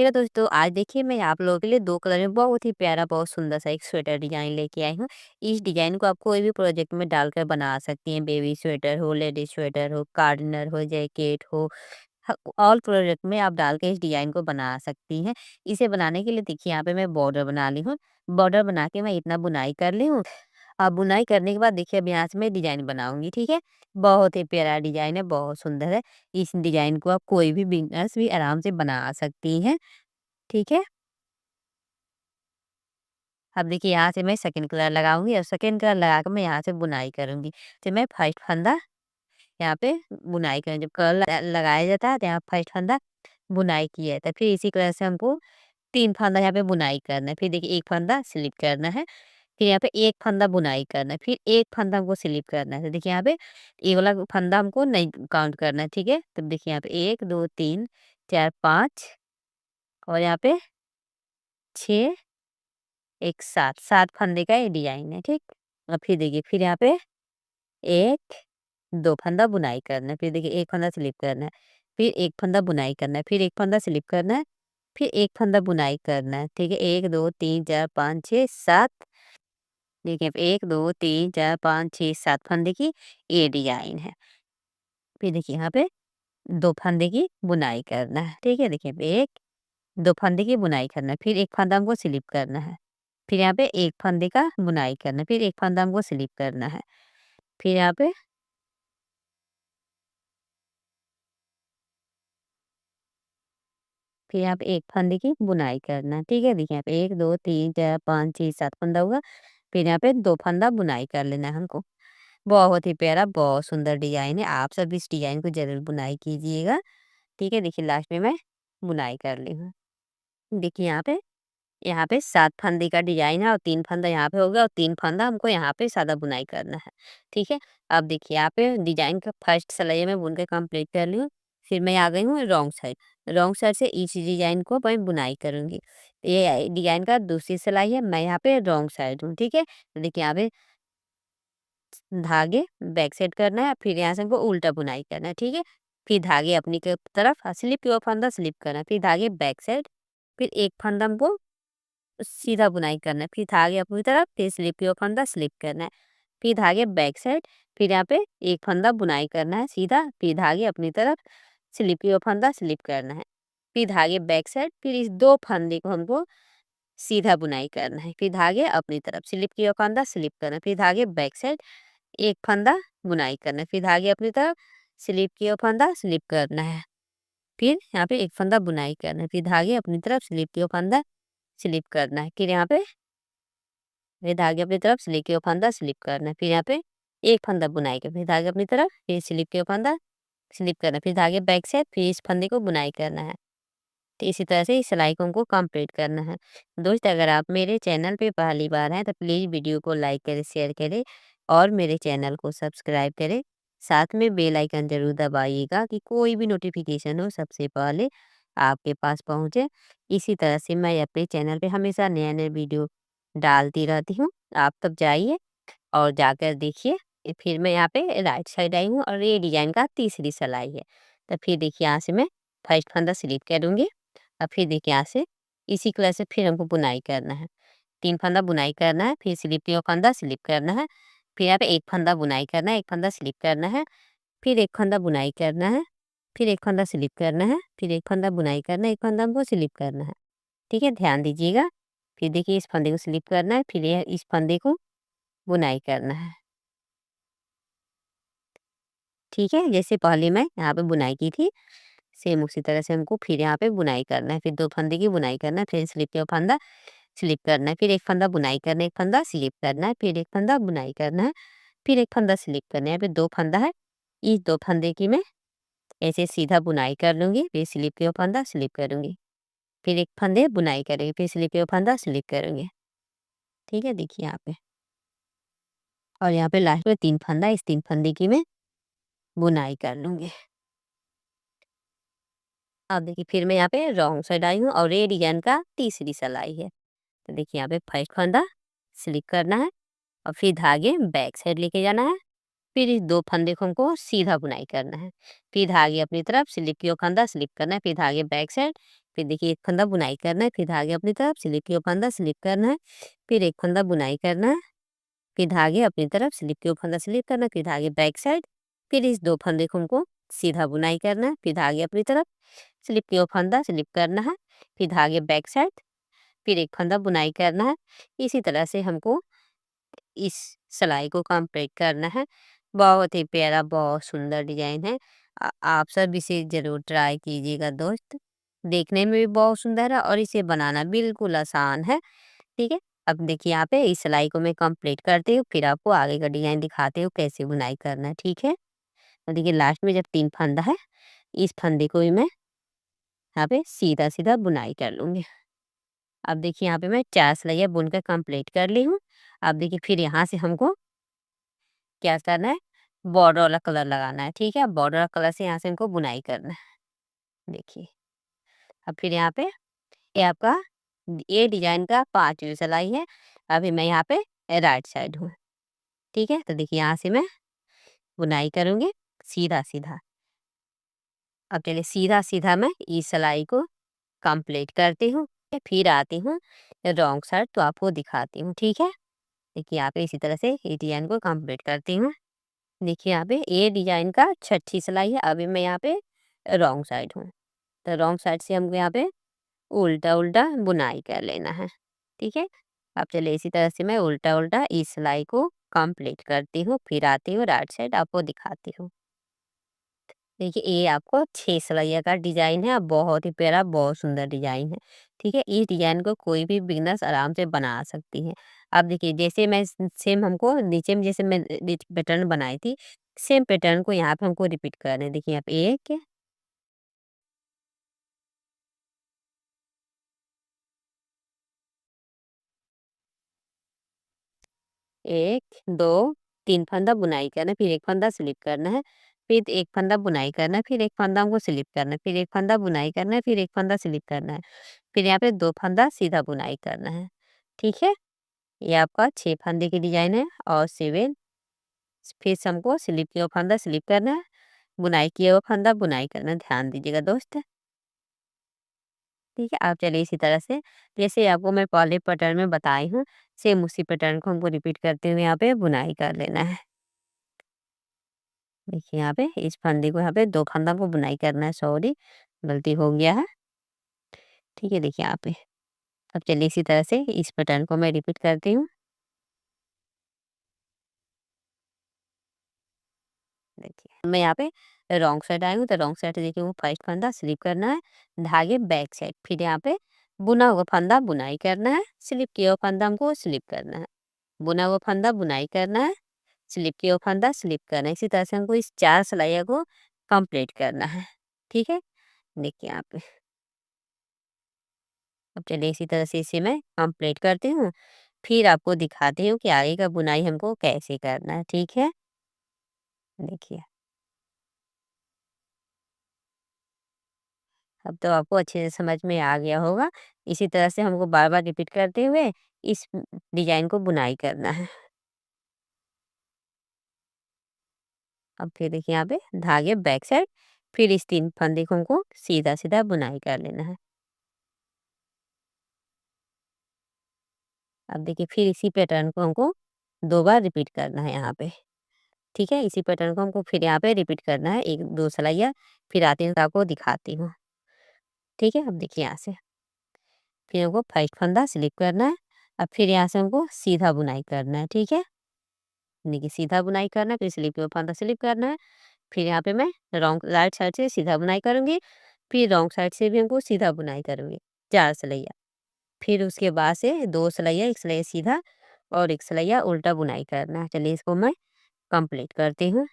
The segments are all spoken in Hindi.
ठीक है दोस्तों, आज देखिए मैं आप लोगों के लिए 2 कलर में बहुत ही प्यारा, बहुत सुंदर सा एक स्वेटर डिज़ाइन लेके आई हूँ। इस डिज़ाइन को आप कोई भी प्रोजेक्ट में डालकर बना सकती हैं। बेबी स्वेटर हो, लेडीज़ स्वेटर हो, कार्डिनर हो, जैकेट हो, ह ऑल प्रोजेक्ट में आप डाल के इस डिज़ाइन को बना सकती हैं। इसे बनाने के लिए देखिए यहाँ पे मैं बॉर्डर बना ली हूँ। बॉर्डर बना के मैं इतना बुनाई कर ली हूँ। अब बुनाई करने के बाद देखिए अब यहाँ से मैं डिज़ाइन बनाऊँगी, ठीक है? बहुत ही प्यारा डिज़ाइन है, बहुत सुंदर है। इस डिज़ाइन को आप कोई भी बिगिनर्स भी आराम से बना सकती हैं, ठीक है? अब देखिए यहाँ से मैं सेकंड कलर लगाऊँगी और सेकंड कलर लगा के मैं यहाँ से बुनाई करूँगी। तो मैं फर्स्ट फंदा यहाँ पे बुनाई करूँ, जब कलर लगाया जाता है तो यहाँ फर्स्ट फंदा बुनाई किया है। तो फिर इसी कलर से हमको 3 फंदा यहाँ पे बुनाई करना है। फिर देखिए 1 फंदा स्लिप करना है, फिर यहाँ पे 1 फंदा बुनाई करना है, फिर 1 फंदा हमको स्लिप करना है। तो देखिए यहाँ पे ये वाला फंदा हमको नहीं काउंट करना है, ठीक है? तब देखिए यहाँ पे 1, 2, 3, 4, 5 और यहाँ पे 6, 1, 7, 7 फंदे का ये डिज़ाइन है, ठीक? और फिर देखिए फिर यहाँ पे 1, 2 फंदा बुनाई करना है, फिर देखिए 1 फंदा स्लिप करना है, फिर 1 फंदा बुनाई करना है, फिर 1 फंदा स्लिप करना है, फिर 1 फंदा बुनाई करना है, ठीक है? 1, 2, 3, 4, 5, 6, 7 देखिए 1, 2, 3, 4, 5, 6, 7 फंदे की ये डिज़ाइन है। फिर देखिए यहाँ पे 2 फंदे की बुनाई करना है, ठीक है? देखिए 1, 2 फंदे की बुनाई करना है, फिर 1 फंदा हमको स्लिप करना है, फिर यहाँ पे 1 फंदे का बुनाई करना है, फिर 1 फंदा हमको स्लिप करना है, फिर यहाँ पे एक फंदे की बुनाई करना है, ठीक है? देखिए यहाँ पे 1, 2, 3, 4, 5, 6, 7 फंदा हुआ, फिर यहाँ पे 2 फंदा बुनाई कर लेना है हमको। बहुत ही प्यारा, बहुत सुंदर डिज़ाइन है। आप सब इस डिज़ाइन को ज़रूर बुनाई कीजिएगा, ठीक है? देखिए लास्ट में मैं बुनाई कर ली हूँ। देखिए यहाँ पे 7 फंदे का डिज़ाइन है और 3 फंदा यहाँ पे होगा और 3 फंदा हमको यहाँ पे सादा बुनाई करना है, ठीक है? अब देखिए यहाँ पे डिज़ाइन का फर्स्ट सिलाई मैं बुन के कंप्लीट कर ली हूँ। फिर मैं आ गई हूँ रॉन्ग साइड। रॉन्ग साइड से इस डिज़ाइन को मैं बुनाई करूँगी। ये डिज़ाइन का दूसरी सिलाई है, मैं यहाँ पे रॉन्ग साइड हूँ, ठीक है? तो देखिए यहाँ पे धागे बैक साइड करना है, फिर यहाँ से हमको उल्टा बुनाई करना है, ठीक है? फिर धागे अपनी के तरफ स्लिप की ओर फंदा स्लिप करना है, फिर धागे बैक साइड, फिर एक फंदा हमको सीधा बुनाई करना है, फिर धागे अपनी तरफ, फिर स्लिप की ओर फंदा स्लिप करना है, फिर धागे बैक साइड, फिर यहाँ पे एक फंदा बुनाई करना है सीधा, फिर धागे अपनी तरफ स्लिप की ओर फंदा स्लिप करना है, फिर धागे बैक साइड, फिर इस 2 फंदे को हमको सीधा बुनाई करना है, फिर धागे अपनी तरफ स्लिप की ओर फंदा स्लिप करना है, फिर धागे बैक साइड एक फंदा बुनाई करना है, फिर धागे अपनी तरफ स्लिप की ओर फंदा स्लिप करना है, फिर यहाँ पे एक फंदा बुनाई करना है, फिर धागे अपनी तरफ स्लिप की ओर फंदा स्लिप करना है, फिर यहाँ पे फिर धागे अपनी तरफ स्लिप की ओर फंदा स्लिप करना है, फिर यहाँ पे एक फंदा बुनाई करना है, फिर धागे अपनी तरफ, फिर स्लिप की ओर फंदा स्लिप करना है, फिर धागे बैक साइड, फिर इस फंदे को बुनाई करना है। तो इसी तरह से इस सिलाई को हमको कंप्लीट करना है। दोस्त अगर आप मेरे चैनल पे पहली बार हैं तो प्लीज़ वीडियो को लाइक करें, शेयर करें और मेरे चैनल को सब्सक्राइब करें। साथ में बेल आइकन ज़रूर दबाइएगा कि कोई भी नोटिफिकेशन हो सबसे पहले आपके पास पहुँचे। इसी तरह से मैं अपने चैनल पे हमेशा नए-नए वीडियो डालती रहती हूँ। आप तब जाइए और जाकर देखिए। फिर मैं यहाँ पे राइट साइड आई हूँ और ये डिज़ाइन का तीसरी सिलाई है। तो फिर देखिए यहाँ से मैं फर्स्ट फंदा स्लिप करूँगी और फिर देखिए यहाँ से इसी कलर से फिर हमको बुनाई करना है। 3 फंदा बुनाई करना है, फिर स्लिप की ओर फंदा स्लिप करना है, फिर यहाँ पे 1 फंदा बुनाई करना है, 1 फंदा स्लिप करना है, फिर 1 फंदा बुनाई करना है, फिर 1 फंदा स्लिप करना है, फिर 1 फंदा बुनाई करना है, 1 फंदा हमको स्लिप करना है। ठीक है? ध्यान दीजिएगा। फिर देखिए इस फंदे को स्लिप करना है, फिर ये इस फंदे को बुनाई करना है। ठीक है? जैसे पहले मैं यहाँ पे बुनाई की थी, सेम उसी तरह से हमको फिर यहाँ पे बुनाई करना है। फिर 2 फंदे की बुनाई करना है, फिर स्लिप का फंदा स्लिप करना है, फिर 1 फंदा बुनाई करना है, 1 फंदा स्लिप करना है, फिर 1 फंदा बुनाई करना है, फिर 1 फंदा स्लिप करना है। यहाँ पे 2 फंदा है, इस 2 फंदे की मैं ऐसे सीधा बुनाई कर लूँगी, फिर स्लिप का फंदा स्लिप करूँगी, फिर 1 फंदे बुनाई करूँगी, फिर स्लिप का फंदा स्लिप करूँगी। ठीक है? देखिए यहाँ पे और यहाँ पे लास्ट में 3 फंदा, इस 3 फंदे की मैं बुनाई कर लूँगी। अब देखिए फिर मैं यहाँ पे रॉन्ग साइड आई हूँ और ये डिजाइन का तीसरी सिलाई है। तो देखिए यहाँ पे फर्स्ट फंदा स्लिप करना है और फिर धागे बैक साइड लेके जाना है, फिर इस 2 फंदे को हमको सीधा बुनाई करना है। फिर धागे अपनी तरफ, स्लिप की ओर फंदा स्लिप करना है, फिर धागे बैक साइड, फिर देखिए एक फंदा बुनाई करना है, फिर धागे अपनी तरफ, स्लिप की ओर फंदा स्लिप करना है, फिर एक फंदा बुनाई करना है, फिर धागे अपनी तरफ, स्लिप की ओर फंदा स्लिप करना है, फिर धागे बैक साइड, फिर इस 2 फंदे को हमको सीधा बुनाई करना है, फिर धागे अपनी तरफ, स्लिप की ओर फंदा स्लिप करना है, फिर धागे बैक साइड, फिर एक फंदा बुनाई करना है। इसी तरह से हमको इस सिलाई को कंप्लीट करना है। बहुत ही प्यारा, बहुत सुंदर डिजाइन है। आप सब इसे जरूर ट्राई कीजिएगा दोस्त। देखने में भी बहुत सुंदर है और इसे बनाना बिल्कुल आसान है। ठीक है, अब देखिए यहाँ पे इस सिलाई को मैं कंप्लीट करती हूँ, फिर आपको आगे का डिजाइन दिखाती हूँ कैसे बुनाई करना है। ठीक है, तो देखिए लास्ट में जब 3 फंदा है, इस फंदे को भी मैं यहाँ पे सीधा सीधा बुनाई कर लूंगी। अब देखिए यहाँ पे मैं 4 सिलाइयाँ बुनकर कंप्लीट कर ली हूँ। अब देखिए फिर यहाँ से हमको क्या करना है, बॉर्डर वाला कलर लगाना है। ठीक है, बॉर्डर वाला कलर से यहाँ से हमको बुनाई करना है। देखिए, अब फिर यहाँ पे ये आपका ये डिजाइन का 5वीं सिलाई है। अभी मैं यहाँ पे राइट साइड हूँ। ठीक है, तो देखिए यहाँ से मैं बुनाई करूंगी सीधा सीधा। अब चलिए सीधा सीधा मैं इस सिलाई को कंप्लीट करती हूँ, फिर आती हूँ रॉन्ग साइड तो आपको दिखाती हूँ। ठीक है, देखिए यहाँ पे इसी तरह से ये डिजाइन को कंप्लीट करती हूँ। देखिए यहाँ पे ये डिजाइन का 6ठी सिलाई है। अभी मैं यहाँ पे रॉन्ग साइड हूँ, तो रॉन्ग साइड से हमको यहाँ पे उल्टा उल्टा बुनाई कर लेना है। ठीक है, अब चलिए इसी तरह से मैं उल्टा उल्टा इस सिलाई को कंप्लीट करती हूँ, फिर आती हूँ राइट साइड आपको दिखाती हूँ। देखिए ये आपको 6 सिलाइया का डिजाइन है, बहुत ही प्यारा, बहुत सुंदर डिजाइन है। ठीक है, इस डिजाइन को कोई भी बिगनर्स आराम से बना सकती है। अब देखिए जैसे मैं सेम हमको नीचे में जैसे मैं पैटर्न बनाई थी, सेम पैटर्न को यहाँ पे हमको रिपीट करना है। देखिए यहाँ पे एक दो 3 फंदा बुनाई करना है, फिर एक फंदा स्लिप करना है, फिर एक फंदा बुनाई करना है, फिर एक फंदा हमको स्लिप करना है, फिर एक फंदा बुनाई करना है, फिर एक फंदा स्लिप करना है, फिर यहाँ पे 2 फंदा सीधा बुनाई करना है। ठीक है, ये आपका 6 फंदे की डिजाइन है और 7 फिर से हमको स्लिप किया हुआ फंदा स्लिप करना है, बुनाई किया हुआ फंदा बुनाई करना है। ध्यान दीजिएगा दोस्त। ठीक है, आप चलिए इसी तरह से जैसे आपको मैं पहले पैटर्न में बताई हूँ, सेम उसी पैटर्न को हमको रिपीट करते हुए यहाँ पे बुनाई कर लेना है। देखिए यहाँ पे इस फंदे को यहाँ पे 2 फंदा को बुनाई करना है। सॉरी, गलती हो गया है। ठीक है, देखिए यहाँ पे अब चलिए इसी तरह से इस पैटर्न को मैं रिपीट करती हूँ। देखिए मैं यहाँ पे रॉन्ग साइड आई हूँ, तो रॉन्ग साइड से देखिए वो फर्स्ट फंदा स्लिप करना है, धागे बैक साइड, फिर यहाँ पे बुना हुआ फंदा बुनाई करना है, स्लिप किया हुआ फंदा हमको स्लिप करना है, बुना हुआ फंदा बुनाई करना है, स्लिप किया हुआ फंदा स्लिप करना है। इसी तरह से हमको इस 4 सिलाइयों को कंप्लीट करना है। ठीक है, देखिए यहाँ पे अब चलिए इसी तरह से इसे मैं कंप्लीट करती हूँ, फिर आपको दिखाती हूँ कि आगे का बुनाई हमको कैसे करना है। ठीक है, देखिए अब तो आपको अच्छे से समझ में आ गया होगा। इसी तरह से हमको बार-बार रिपीट करते हुए इस डिज़ाइन को बुनाई करना है। अब फिर देखिए यहाँ पे धागे बैक साइड, फिर इस 3 फंदे को हमको सीधा-सीधा बुनाई कर लेना है। अब देखिए फिर इसी पैटर्न को हमको 2 बार रिपीट करना है यहाँ पे। ठीक है, इसी पैटर्न को हमको फिर यहाँ पे रिपीट करना है 1-2 सिलाइयाँ, फिर आती हूँ तो आपको दिखाती हूँ। ठीक है, अब देखिए यहाँ से फिर हमको फर्स्ट फंदा स्लिप करना है, अब फिर यहाँ से हमको सीधा बुनाई करना है। ठीक है, देखिए सीधा बुनाई करना है, फिर स्लिप के ऊपर फंदा स्लिप करना है, फिर यहाँ पे मैं रॉन्ग राइट साइड से सीधा बुनाई करूँगी, फिर रॉन्ग साइड से भी हमको सीधा बुनाई करूँगी, 4 सिलैया। फिर उसके बाद से 2 सिलैया, 1 सिलैया सीधा और 1 सिलैया उल्टा बुनाई करना है। चलिए इसको मैं कंप्लीट करती हूँ।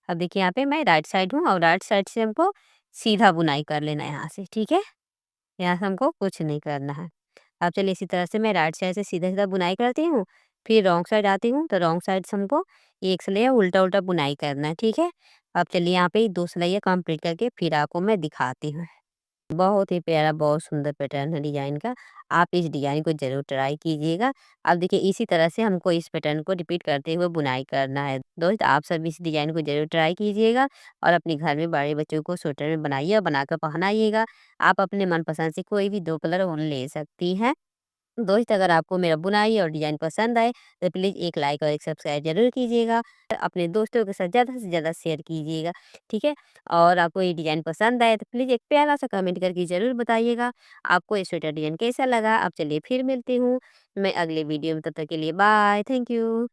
अब देखिए यहाँ पे मैं राइट साइड हूँ और राइट साइड से हमको सीधा बुनाई कर लेना है यहाँ से। ठीक है, यहाँ से हमको कुछ नहीं करना है। अब चलिए इसी तरह से मैं राइट साइड से सीधा-सीधा बुनाई करती हूँ, फिर रॉन्ग साइड आती हूँ, तो रॉन्ग साइड से हमको 1 सिलैया उल्टा-उल्टा बुनाई करना है। ठीक है, अब चलिए यहाँ पे 2 सिलैया कंप्लीट करके फिर आपको मैं दिखाती हूँ। बहुत ही प्यारा, बहुत सुंदर पैटर्न है डिज़ाइन का। आप इस डिज़ाइन को ज़रूर ट्राई कीजिएगा। अब देखिए इसी तरह से हमको इस पैटर्न को रिपीट करते हुए बुनाई करना है। दोस्त आप सब इस डिज़ाइन को ज़रूर ट्राई कीजिएगा और अपने घर में बड़े बच्चों को स्वेटर में बनाइए और बनाकर पहनाइएगा। आप अपने मनपसंद से कोई भी 2 कलर ऊन ले सकती हैं। दोस्त अगर आपको मेरा बुनाई और डिज़ाइन पसंद आए तो प्लीज़ एक लाइक और एक सब्सक्राइब ज़रूर कीजिएगा। अपने दोस्तों के साथ ज़्यादा से ज़्यादा शेयर कीजिएगा, ठीक है? और आपको ये डिज़ाइन पसंद आए तो प्लीज़ एक प्यारा-सा कमेंट करके ज़रूर बताइएगा, आपको ये स्वेटर डिज़ाइन कैसा लगा? अब चलिए फिर मिलती हूँ मैं अगले वीडियो में, तब तक के लिए बाय, थैंक यू।